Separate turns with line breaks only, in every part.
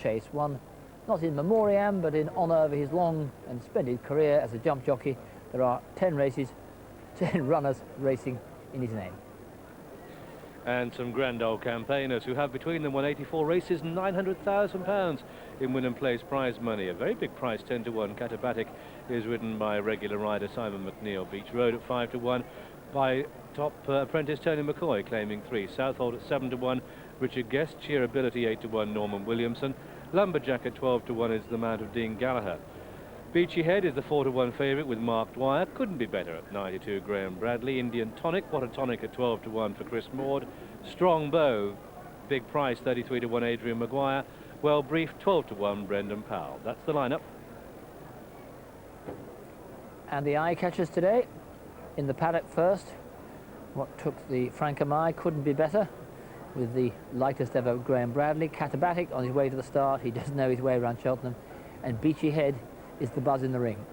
Chase, won not in memoriam but in honour of his long and splendid career as a jump jockey. There are 10 races, 10 runners racing in his name.
And some grand old campaigners who have between them won 84 races and £900,000 in win and place prize money. A very big price, 10 to 1. Catabatic is ridden by regular rider Simon McNeil. Beach Road at 5 to 1 by top apprentice Tony McCoy, claiming 3. Southhold at 7 to 1. Richard Guest. Cheerability 8 to 1. Norman Williamson. Lumberjack at 12 to 1 is the mount of Dean Gallagher. Beachy Head is the 4 to 1 favourite with Mark Dwyer. Couldn't be better at 92. Graham Bradley. Indian Tonic. What a Tonic at 12 to 1 for Chris Maud. Strong Bow. Big price 33 to 1 Adrian Maguire. Well Brief 12 to 1 Brendan Powell. That's the lineup.
And the eye catchers today in the paddock first. What took the Frankham eye couldn't be better with the lightest ever Graham Bradley. Catabatic on his way to the start. He doesn't know his way around Cheltenham. And Beachy Head is the buzz in the ring.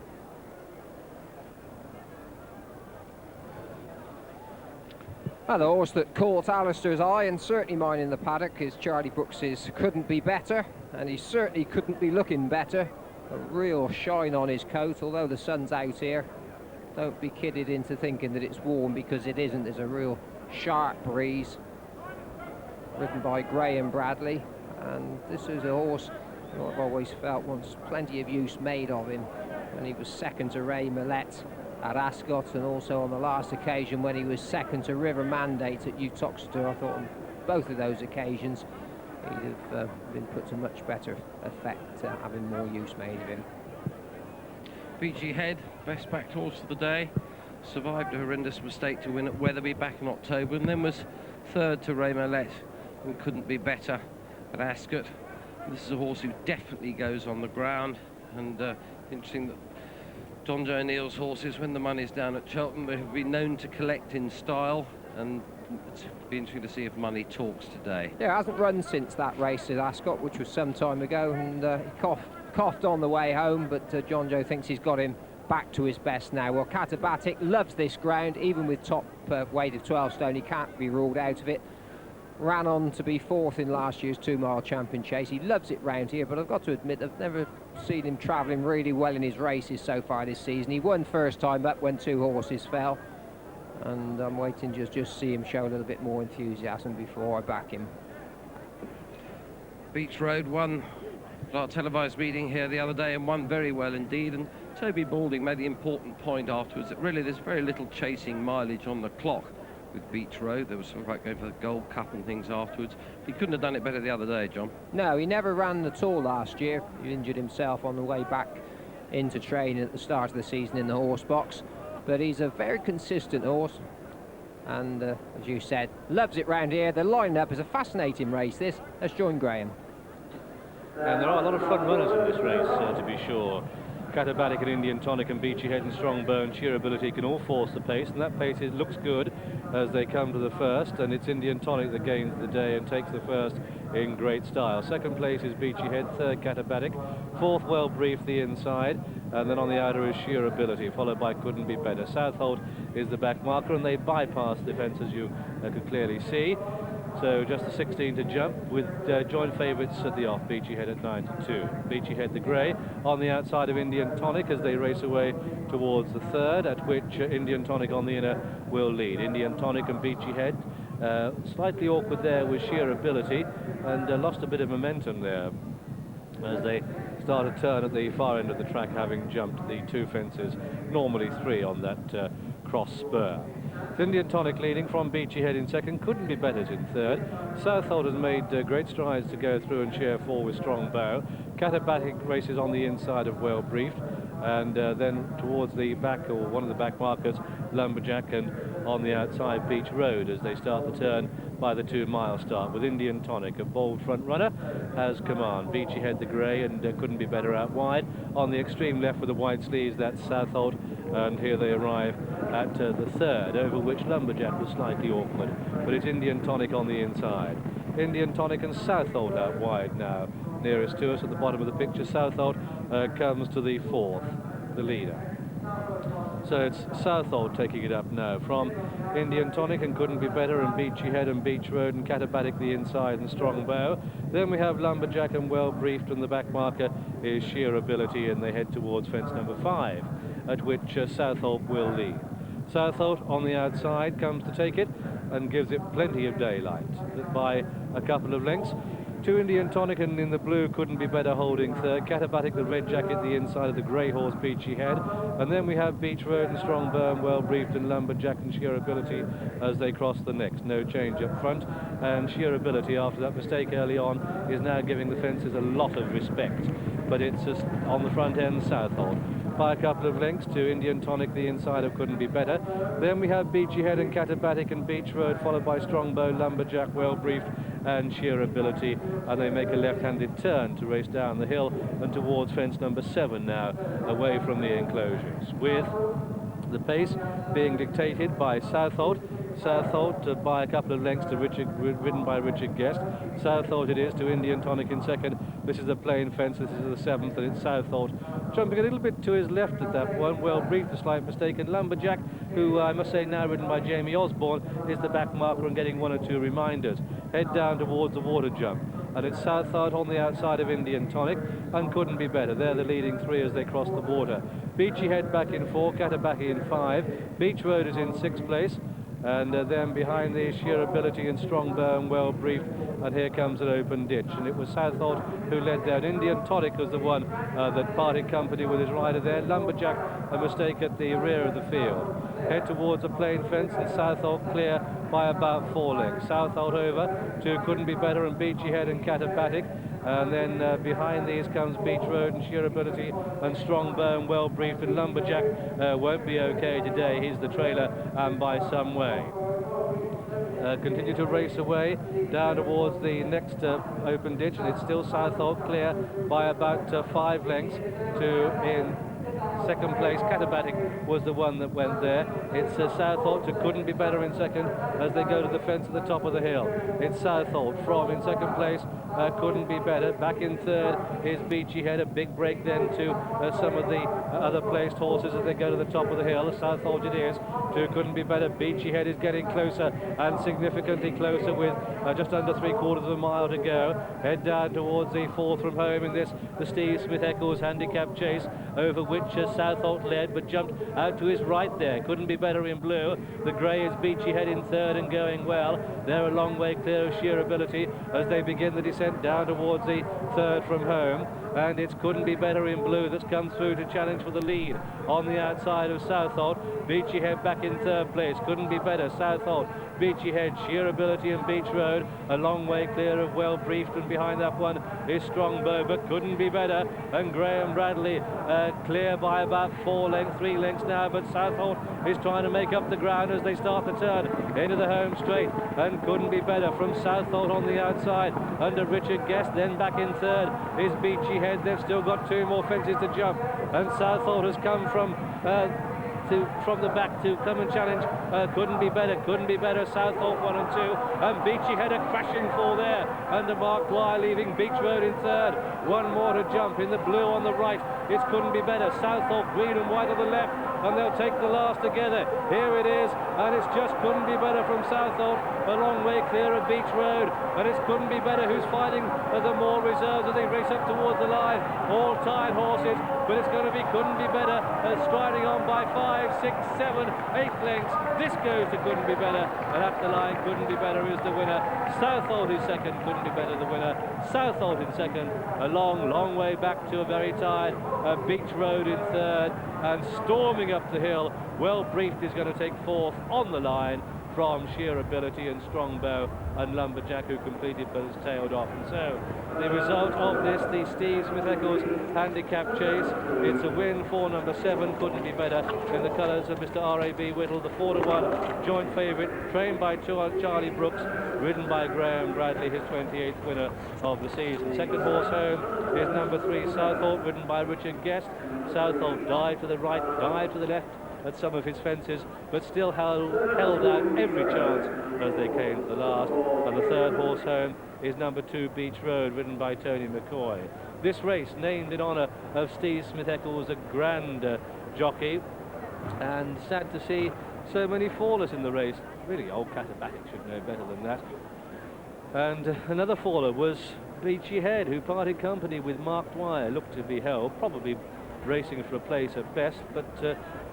Well, the horse that caught Alistair's eye, and certainly mine in the paddock, is Charlie Brooks's Couldn't Be Better, and he certainly couldn't be looking better. A real shine on his coat, although the sun's out here. Don't be kidded into thinking that it's warm, because it isn't. There's a real sharp breeze. Ridden by Graham Bradley, and this is a horse who I've always felt wants plenty of use made of him when he was second to Ray Millette at Ascot, and also on the last occasion when he was second to River Mandate at Uttoxeter. I thought on both of those occasions he'd have been put to much better effect, having more use made of him.
Beachy Head, best backed horse of the day, survived a horrendous mistake to win at Wetherby back in October, and then was third to Ray Millette, and couldn't be better at Ascot. This is a horse who definitely goes on the ground, and interesting that John Joe O'Neill's horses, when the money's down at Cheltenham, they have been known to collect in style, and it's be interesting to see if money talks today.
Yeah, hasn't run since that race at Ascot, which was some time ago, and he coughed on the way home, but John Joe thinks he's got him back to his best now. Well, Catabatic loves this ground, even with top weight of 12 stone, he can't be ruled out of it. Ran on to be fourth in last year's 2-mile champion chase. He loves it round here, but I've got to admit I've never seen him travelling really well in his races so far this season. He won first time up when 2 horses fell, and I'm waiting just to see him show a little bit more enthusiasm before I back him.
Beach Road won our televised meeting here the other day and won very well indeed, and Toby Balding made the important point afterwards that really there's very little chasing mileage on the clock with Beach Road. There was something about going for the Gold Cup and things afterwards. He couldn't have done it better the other day, John.
No, he never ran at all last year. He injured himself on the way back into training at the start of the season in the horse box. But he's a very consistent horse, and as you said, loves it round here. The lineup is a fascinating race, this. Let's join Graham.
And there are a lot of front runners in this race, to be sure. Catabatic and Indian Tonic and Beachy Head and Strong Bone Cheerability can all force the pace, and that pace looks good as they come to the first, and it's Indian Tonic that gains the day and takes the first in great style. Second place is Beachy Head, third Catabatic, fourth Well Brief the inside, and then on the outer is Cheerability, followed by Couldn't Be Better. Southhold is the back marker, and they bypass the fence, as you could clearly see. So just the 16 to jump, with joint favourites at the off, Beachy Head at 9 to 2. Beachy Head the grey on the outside of Indian Tonic as they race away towards the third, at which Indian Tonic on the inner will lead. Indian Tonic and Beachy Head slightly awkward there with Cheerability, and lost a bit of momentum there as they start a turn at the far end of the track, having jumped the 2 fences, normally 3 on that cross spur. Indian Tonic leading from Beachy Head in second, Couldn't Be Better in third. Southhold has made great strides to go through and share 4 with Strong Bow. Catabatic races on the inside of Well Briefed, and then towards the back, or one of the back markers, Lumberjack, and on the outside Beach Road as they start the turn by the 2-mile start, with Indian Tonic, a bold front runner, has command. Beachy Head the grey and Couldn't Be Better out wide. On the extreme left with the white sleeves, that's Southhold, and here they arrive at the third, over which Lumberjack was slightly awkward, but it's Indian Tonic on the inside. Indian Tonic and Southhold out wide now. Nearest to us at the bottom of the picture, Southhold comes to the fourth, the leader. So it's Southhold taking it up now from Indian Tonic and Couldn't Be Better and Beachy Head and Beach Road and Catabatic the inside and Strong Bow. Then we have Lumberjack and Well Briefed, and the back marker is Sheer Ability, and they head towards fence number 5, at which Southhold will lead. Southhold on the outside comes to take it and gives it plenty of daylight by a couple of lengths. 2 Indian Tonic and in the blue Couldn't Be Better holding third. Catabatic, the red jacket, the inside of the grey horse Beachy Head. And then we have Beach Road and Strong Burn, Well Briefed, and Lumberjack and Sheer Ability as they cross the next. No change up front. And Sheer Ability, after that mistake early on, is now giving the fences a lot of respect. But it's just on the front end, Southhold by a couple of lengths to Indian Tonic, the inside of Couldn't Be Better. Then we have Beachy Head and Catabatic and Beach Road, followed by Strongbow, Lumberjack, Well Briefed, and Sheer Ability, and they make a left-handed turn to race down the hill and towards fence number 7 now, away from the enclosures, with the pace being dictated by Southhold. Southhold by a couple of lengths to ridden by Richard Guest. Southhold it is to Indian Tonic in second. This is a plain fence, this is the 7th, and it's Southhold jumping a little bit to his left at that one. Well Briefed, a slight mistake, and Lumberjack, who I must say now ridden by Jamie Osborne, is the back marker and getting 1 or 2 reminders. Head down towards the water jump, and it's Southhold on the outside of Indian Tonic and Couldn't Be Better. They're the leading 3 as they cross the water. Beachy Head back in 4, Catabatic in 5, Beach Road is in 6th place, and then behind the Sheer Ability and Strong Burn, Well Briefed, and here comes an open ditch, and it was Southhold who led down. Indian Tonic was the one that parted company with his rider there. Lumberjack, a mistake at the rear of the field. Head towards a plain fence, and Southhold clear by about 4 lengths. Southhold over to Couldn't Be Better and Beachy Head and Catabatic. And then behind these comes Beach Road and Sheer Ability and Strong Burn, Well Briefed, and Lumberjack won't be okay today. He's the trailer and by some way. Continue to race away down towards the next open ditch, and it's still Southhold clear by about 5 lengths to in second place. Catabatic was the one that went there. It's Southhold to Couldn't Be Better in second as they go to the fence at the top of the hill. It's Southhold from in second place, Couldn't Be Better. Back in third is Beachy Head. A big break then to some of the other placed horses as they go to the top of the hill. Southhold it is to Couldn't Be Better. Beachy Head is getting closer and significantly closer with just under 3/4 of a mile to go. Head down towards the 4th from home in this, the Steve Smith-Eccles H'Cap Chase, over which Southhold led but jumped out to his right there. Couldn't Be Better in blue. The grey is Beachy Head in third and going well. They're a long way clear of Sheer Ability as they begin the descent down towards the 3rd from home. And it's Couldn't Be Better in blue that's come through to challenge for the lead on the outside of Southhold. Beachy Head back in 3rd place. Couldn't Be Better, Southhold, Beachy Head, Sheer Ability and Beach Road a long way clear of Well Briefed, and behind that one is Strongbow, but Couldn't Be Better and Graham Bradley clear by about 3 lengths now, but Southhold is trying to make up the ground as they start to turn into the home straight, and Couldn't Be Better from Southhold on the outside under Richard Guest. Then back in 3rd is Beachy Head. They've still got 2 more fences to jump, and Southhold has come from the back to come and challenge Couldn't Be Better, Southhold 1 and 2, and Beachy Head a crashing fall there under Mark Dwyer, leaving Beach Road in 3rd. 1 more to jump in the blue on the right. It's Couldn't Be Better, Southhold green and white on the left, and they'll take the last together. Here it is, and it's just Couldn't Be Better from Southhold, a long way clear of Beach Road, and it's Couldn't Be Better who's fighting the more reserves as they race up towards the line. All tied horses, but it's going to be Couldn't Be Better striding on by 5, 6, 7, 8 lengths. This goes to Couldn't Be Better, and at the line Couldn't Be Better is the winner. Southhold is second, Couldn't Be Better the winner. Southhold in second, a long way back to a very tired Beach Road in 3rd, and storming up the hill, Well Briefed is going to take 4th on the line from Sheer Ability and Strongbow and Lumberjack, who completed but has tailed off. And so the result of this, the Steve Smith-Eccles H'Cap Chase, it's a win for number 7, Couldn't Be Better, in the colours of Mr. R.A.B. Whittle, the 4-1 joint favourite, trained by Charlie Brooks, ridden by Graham Bradley, his 28th winner of the season. Second horse home is number 3, Southhold, ridden by Richard Guest. Southhold dived to the right, dived to the left at some of his fences, but still held out every chance as they came to the last. And the third horse home is number 2, Beach Road, ridden by Tony McCoy. This race, named in honour of Steve Smith-Eccles, a grand Jockey, and sad to see so many fallers in the race. Really, old Catabatic should know better than that. And another faller was Beachy Head, who parted company with Mark Dwyer, looked to be held, probably racing for a place at best, but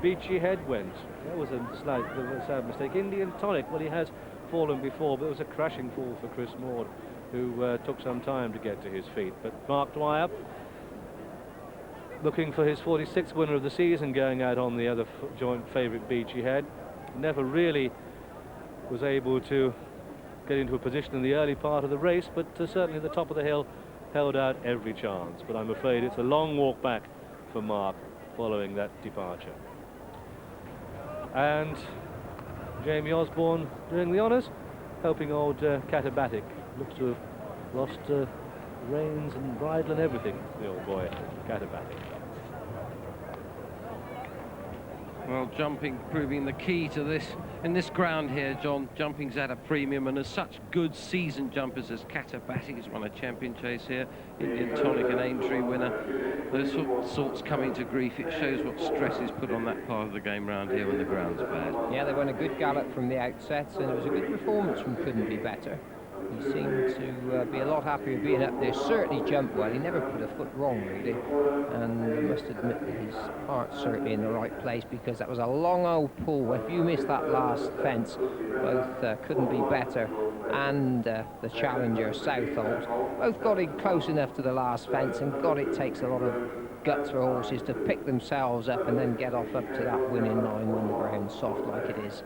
Beachy Head went. That was a slight sad mistake. Indian Tonic, well, he has fallen before, but it was a crashing fall for Chris Maud, who took some time to get to his feet. But Mark Dwyer, looking for his 46th winner of the season, going out on the other joint favourite Beachy Head, never really was able to get into a position in the early part of the race, but certainly at the top of the hill held out every chance. But I'm afraid it's a long walk back for Mark following that departure. And Jamie Osborne doing the honours, helping old Catabatic. Looks to have lost reins and bridle and everything, the old boy Catabatic.
Well, jumping proving the key to this in this ground here, John. Jumping's at a premium, and as such good seasoned jumpers as Catabatic has won a champion chase here, Indian Tonic and Aintree winner, those sorts coming to grief, it shows what stress is put on that part of the game round here when the ground's bad.
Yeah, they went a good gallop from the outset, and it was a good performance from Couldn't Be Better. He seemed to be a lot happier being up there. Certainly jumped well. He never put a foot wrong, really. And I must admit that his heart's certainly in the right place, because that was a long old pull. If you missed that last fence, both Couldn't Be Better and the challenger Southholt both got in close enough to the last fence, and God, it takes a lot of guts for horses to pick themselves up and then get off up to that winning line when the ground's soft like it is.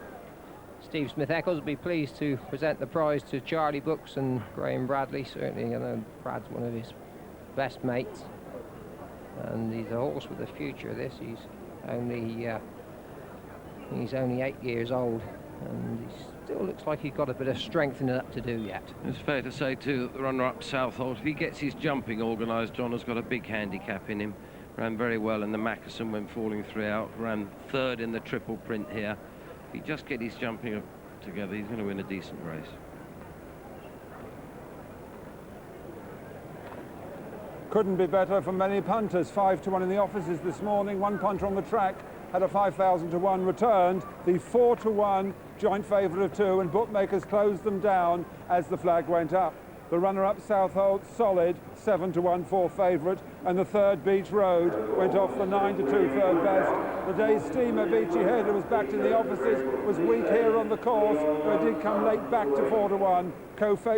Steve Smith-Eccles will be pleased to present the prize to Charlie Brooks and Graham Bradley. Certainly, I know Brad's one of his best mates, and he's a horse with a future. This he's only 8 years old, and he still looks like he's got a bit of strengthening up to do yet.
It's fair to say too that the runner-up Southholt, if he gets his jumping organised, John has got a big handicap in him. Ran very well in the Mackerson when falling 3 out. Ran third in the triple print here. If he just gets his jumping up together, he's going to win a decent race.
Couldn't be better for many punters. 5 to 1 in the offices this morning. One punter on the track had a 5,000 to 1 returned. The 4 to 1 joint favourite of 2, and bookmakers closed them down as the flag went up. The runner-up Southholt, solid, 7 to 1 4 favourite, and the third Beach Road went off the 9 to 2 third best. The day's steamer Beachy Head, who was back to the offices, was weak here on the course, but did come late back to 4 to 1.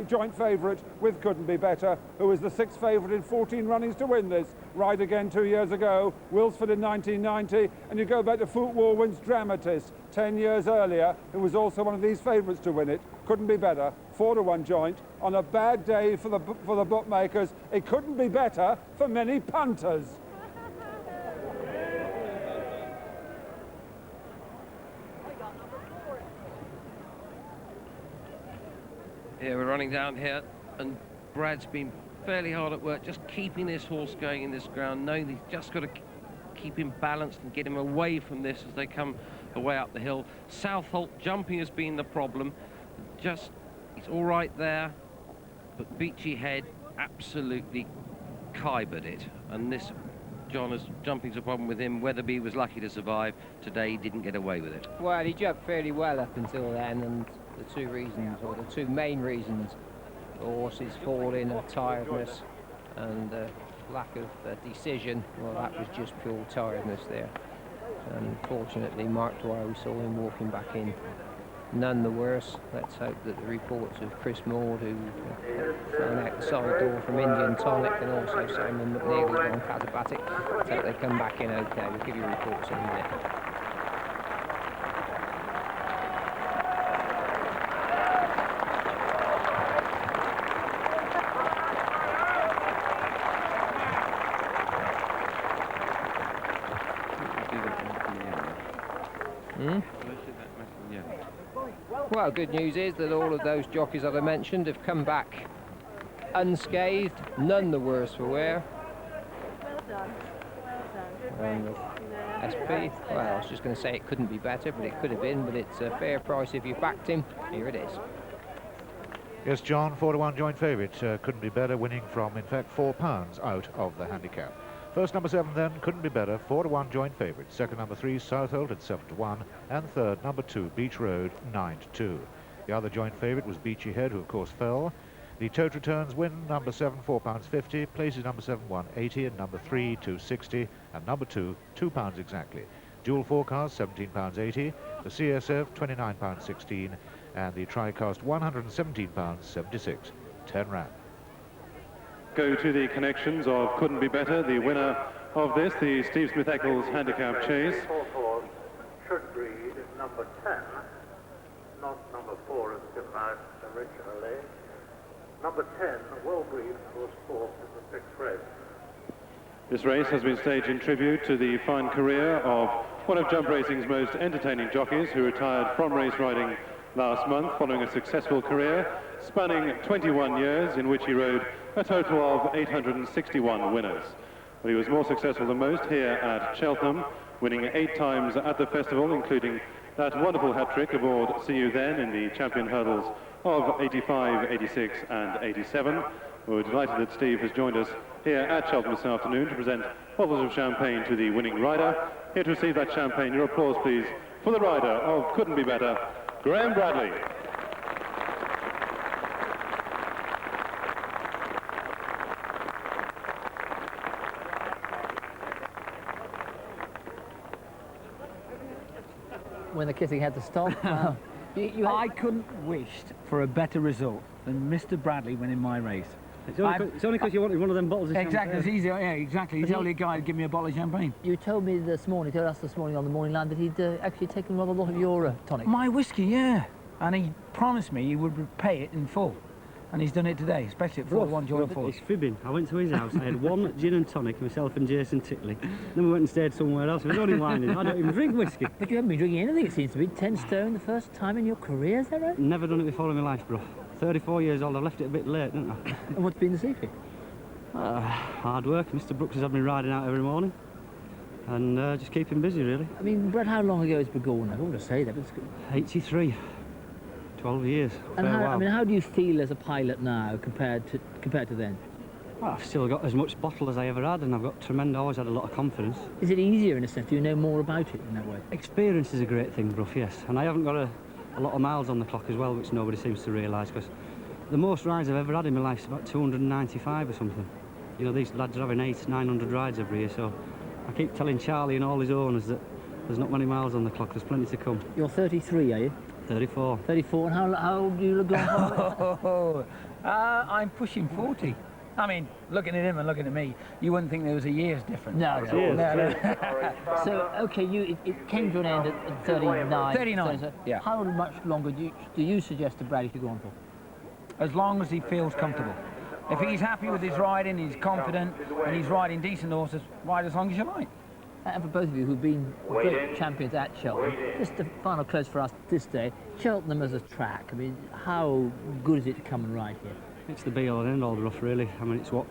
Joint favourite with Couldn't Be Better, who was the 6th favourite in 14 runnings to win this. Right again 2 years ago, Wilsford in 1990, and you go back to Foot Warwin's Dramatist 10 years earlier, who was also one of these favourites to win it. Couldn't be better, 4 to 1 joint. On a bad day for the bookmakers, it couldn't be better for many punters.
Yeah, we're running down here, and Brad's been fairly hard at work, just keeping this horse going in this ground, knowing he's just got to keep him balanced and get him away from this as they come away up the hill. Southholt jumping has been the problem. Just, it's all right there, but Beachy Head absolutely kybered it. And this, John, is jumping's a problem with him. Weatherby was lucky to survive. Today he didn't get away with it.
Well, he jumped fairly well up until then, and the two reasons, or the two main reasons, the horses falling, tiredness and lack of decision, well, that was just pure tiredness there. And fortunately, Mark Dwyer, we saw him walking back in, none the worse. Let's hope that the reports of Chris Maud, who thrown out the side door from Indian Tonic, and also Simon McNeil, who's gone Catabatic, let's hope they come back in okay. We'll give you reports in a minute. Well, good news is that all of those jockeys that I mentioned have come back unscathed, none the worse for wear.
Well done. Well done.
SP, well, I was just going to say it couldn't be better, but it could have been, but it's a fair price if you backed him. Here it is.
Yes, John, 4 to 1 joint favourite. Couldn't be better, winning from, in fact, £4 out of the handicap. First number 7 then, Couldn't Be Better, 4-1 joint favourite. Second number 3, Southholt at 7-1. And third number 2, Beach Road, 9-2. The other joint favourite was Beachy Head, who of course fell. The tote returns win number 7, £4.50, places number 7, £1.80, and number 3, £2.60, and number 2, £2 exactly. Dual forecast, £17.80, the CSF, £29.16, and the tri-cost, £117.76. 10 rand.
Go to the connections of Couldn't Be Better, the winner of this, the Steve Smith-Eccles H'Cap Chase.
Should breed number 10, not number 4 as given out originally. Number 10 will breed was fourth in the 6th race.
This race has been staged in tribute to the fine career of one of jump racing's most entertaining jockeys, who retired from race riding last month following a successful career spanning 21 years in which he rode a total of 861 winners. But he was more successful than most here at Cheltenham, winning 8 times at the festival, including that wonderful hat-trick aboard See You Then in the champion hurdles of 85, 86 and 87. We're delighted that Steve has joined us here at Cheltenham this afternoon to present bottles of champagne to the winning rider. Here to receive that champagne, your applause please for the rider of Couldn't Be Better, Graham Bradley.
When the kissing had to stop.
I couldn't wish for a better result than Mr. Bradley winning my race.
It's only because you wanted one of them bottles of champagne.
Exactly, it's easy, yeah, exactly. He's the only guy who'd give me a bottle of champagne.
You told me this morning, told us this morning on the Morning Land that he'd actually taken rather a lot of your tonic.
My whiskey, yeah. And he promised me he would repay it in full. And he's done it today, especially at 4-1 joint force.
He's fibbing. I went to his house, I had one gin and tonic, myself and Jason Titley. Then we went and stayed somewhere else. It was only whining. I don't even drink whiskey.
But you haven't been drinking anything, it seems to be. 10 stone the first time in your career, is that right?
Never done it before in my life, bro. 34 years old, I left it a bit late, didn't I?
And what's been the secret?
Hard work. Mr. Brooks has had me riding out every morning. And just keeping busy, really.
I mean, Brett, how long ago is Begourn? I don't want to say that, but it's good.
83. 12 years.
And how do you feel as a pilot now compared to then?
Well, I've still got as much bottle as I ever had, and I've got always had a lot of confidence.
Is it easier in a sense? Do you know more about it in that way?
Experience is a great thing, Bruff, yes. And I haven't got a lot of miles on the clock as well, which nobody seems to realise, because the most rides I've ever had in my life is about 295 or something. You know, these lads are having 800-900 rides every year, so I keep telling Charlie and all his owners that there's not many miles on the clock, there's plenty to come.
You're 33, are you?
34.
34, and how old do you look like?
I'm pushing 40. I mean, looking at him and looking at me, you wouldn't think there was a year's difference.
No. So, okay, it came to an end at 39.
39,
so
yeah.
How much longer do you suggest that Bradley should go on for?
As long as he feels comfortable. If he's happy with his riding, he's confident, and he's riding decent horses, ride as long as you like.
And for both of you who've been great champions at Cheltenham, just a final close for us this day, Cheltenham as a track, I mean, how good is it to come and ride here?
It's the be-all and end-all, Rough, really. I mean, it's what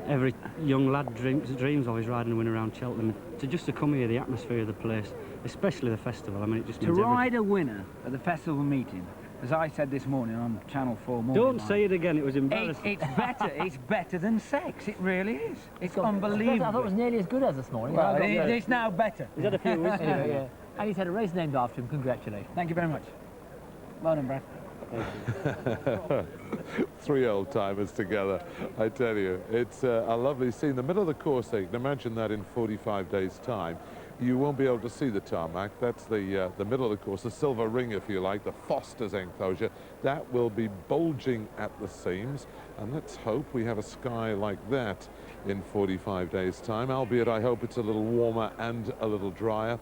every young lad dreams of, is riding and winning around Cheltenham. To come here, the atmosphere of the place, especially the festival, I mean, it just means
to ride a winner at the festival meeting, as I said this morning on Channel 4 Morning
Don't say it again, it was embarrassing.
It's better than sex, it really is. It's unbelievable.
I thought it was nearly as good as this morning.
Well, it's now better.
He's had a few weeks.
Anyway, yeah. And he's had a race named after him, congratulations.
Thank you very much. Well done, Brad.
3 old-timers together, I tell you. It's a lovely scene. The middle of the course, you can imagine that in 45 days' time. You won't be able to see the tarmac. That's the middle of the course, the silver ring, if you like, the Foster's enclosure. That will be bulging at the seams, and let's hope we have a sky like that in 45 days' time, albeit I hope it's a little warmer and a little drier.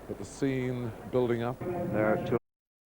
But the scene building up.
There are two